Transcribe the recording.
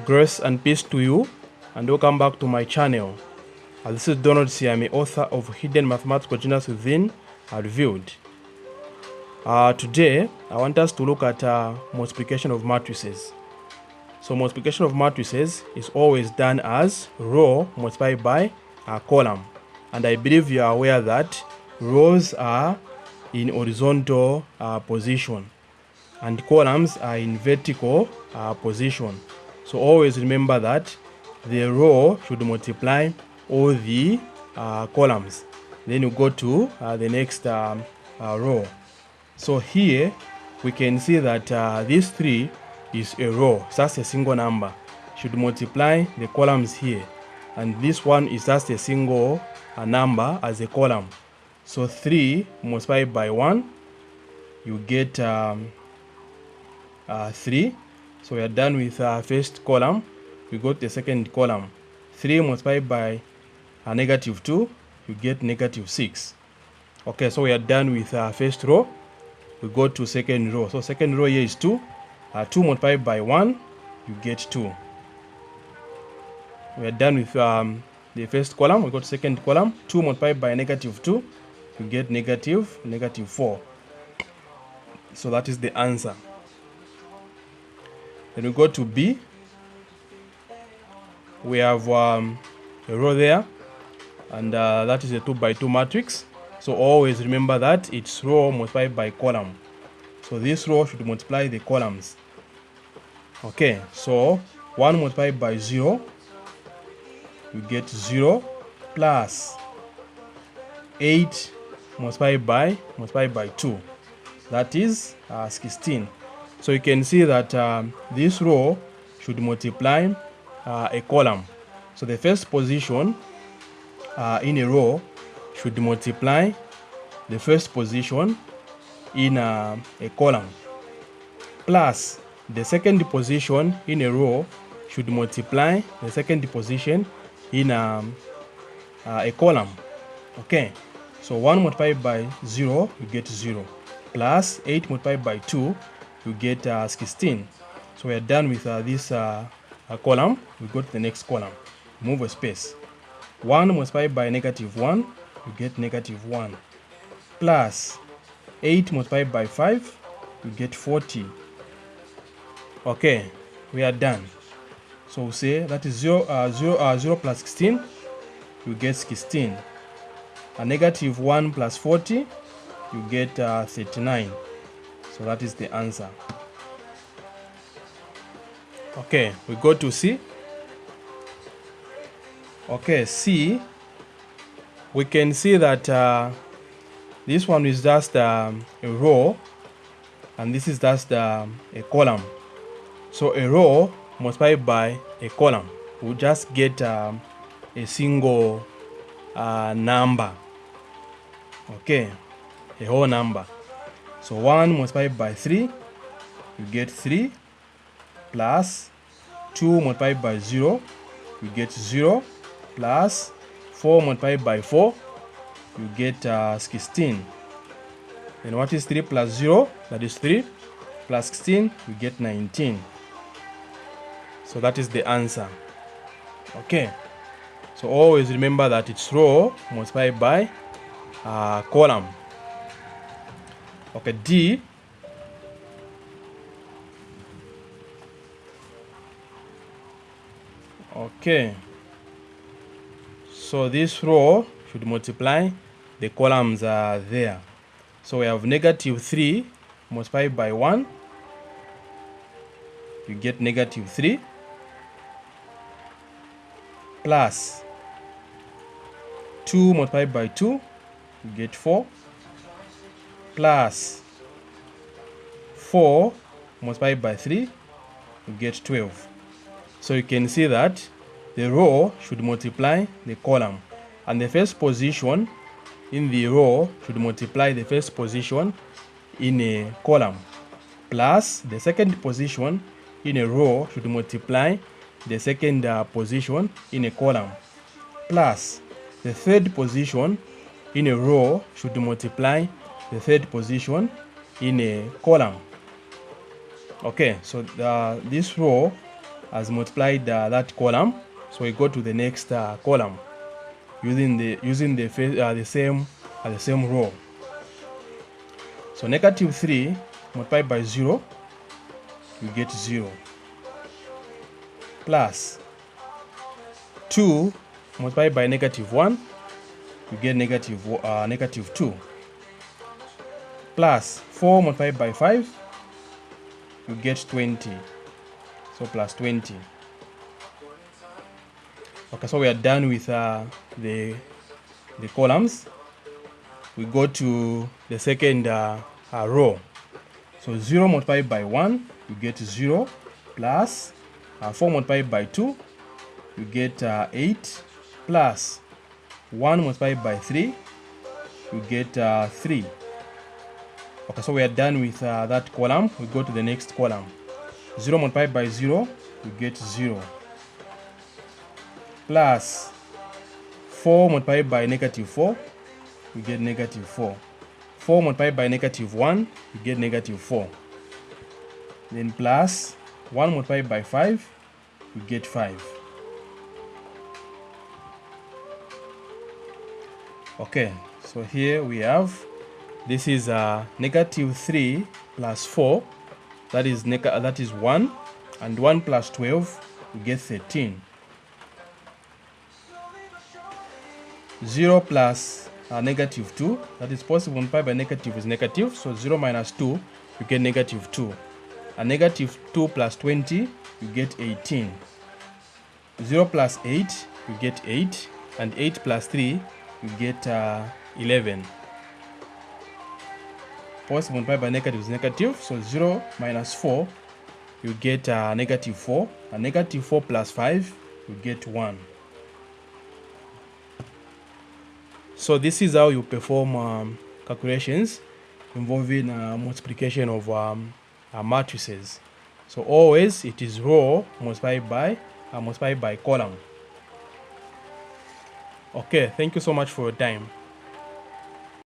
Grace and peace to you, and welcome back to my channel. This is Donald Siami, author of Hidden Mathematical Genius Within Revealed. Today, I want us to look at multiplication of matrices. So multiplication of matrices is always done as row multiplied by a column. And I believe you are aware that rows are in horizontal position and columns are in vertical position. So always remember that the row should multiply all the columns. Then you go to the next row. So here we can see that this 3 is a row. So that's a single number. Should multiply the columns here. And this one is just a single number as a column. So 3 multiplied by 1, you get 3. So we are done with first column. We go to the second column. 3 multiplied by negative 2, you get negative 6. Okay, so we are done with first row. We go to second row. So second row here is 2. 2 multiplied by 1, you get 2. We are done with the first column. We go to second column. 2 multiplied by negative 2, you get negative 4. So that is the answer. Then we go to B. We have a row there, and that is a 2 by 2 matrix. So always remember that it's row multiplied by column. So this row should multiply the columns. Okay, so 1 multiplied by 0, you get 0 plus 8 multiplied by 2. That is 16. So you can see that this row should multiply a column. So the first position in a row should multiply the first position in a column, plus the second position in a row should multiply the second position in a column. Okay, so 1 multiplied by 0, you get 0, plus 8 multiplied by 2, you get 16. So we are done with this column. We go to the next column. Move a space. 1 multiplied by negative 1, you get negative 1, plus 8 multiplied by 5, you get 40. Okay, we are done. So we say that is 0 plus 16, you get 16. A negative 1 plus 40, you get 39. So that is the answer. Okay, we go to C. Okay, C, we can see that this one is just a row, and this is just a column. So a row multiplied by a column, we just get a single number. Okay, a whole number. So 1 multiplied by 3, you get 3, plus 2 multiplied by 0, you get 0, plus 4 multiplied by 4, you get 16. And what is 3 plus 0? That is 3, plus 16, you get 19. So that is the answer. Okay, so always remember that it's row multiplied by column. Okay, D. Okay, so this row should multiply the columns there. So we have negative 3 multiplied by 1, you get negative 3, plus 2 multiplied by 2, you get 4, plus 4 multiplied by 3, you get 12. So you can see that the row should multiply the column, and the first position in the row should multiply the first position in a column, plus the second position in a row should multiply the second position in a column, plus the third position in a row should multiply the third position in a column. Okay, so this row has multiplied that column, so we go to the next column using the same row. So negative 3 multiplied by 0, you get 0, plus 2 multiplied by negative 1, you get negative 2, plus 4 multiplied by 5, you get 20, so plus 20. Okay, so we are done with the columns. We go to the second row. So 0 multiplied by 1, you get 0, plus 4 multiplied by 2, you get 8, plus 1 multiplied by 3, you get 3. Okay, so we are done with that column. We go to the next column. 0 multiplied by 0, you get 0, plus 4 multiplied by negative 4, you get negative 4. 4 multiplied by negative 1, you get negative 4. Then plus 1 multiplied by 5, you get 5. Okay, so here we have, this is negative 3 plus 4, that is 1, and 1 plus 12, you get 13. 0 plus negative 2, that is positive multiplied by negative is negative, so 0 minus 2, you get negative 2. And negative 2 plus 20, you get 18. 0 plus 8, you get 8, and 8 plus 3, you get 11. Positive multiplied by negative is negative, so 0 minus 4, you get negative 4, and negative 4 plus 5, you get 1. So this is how you perform calculations involving multiplication of matrices. So always it is row multiplied by column. Okay, thank you so much for your time.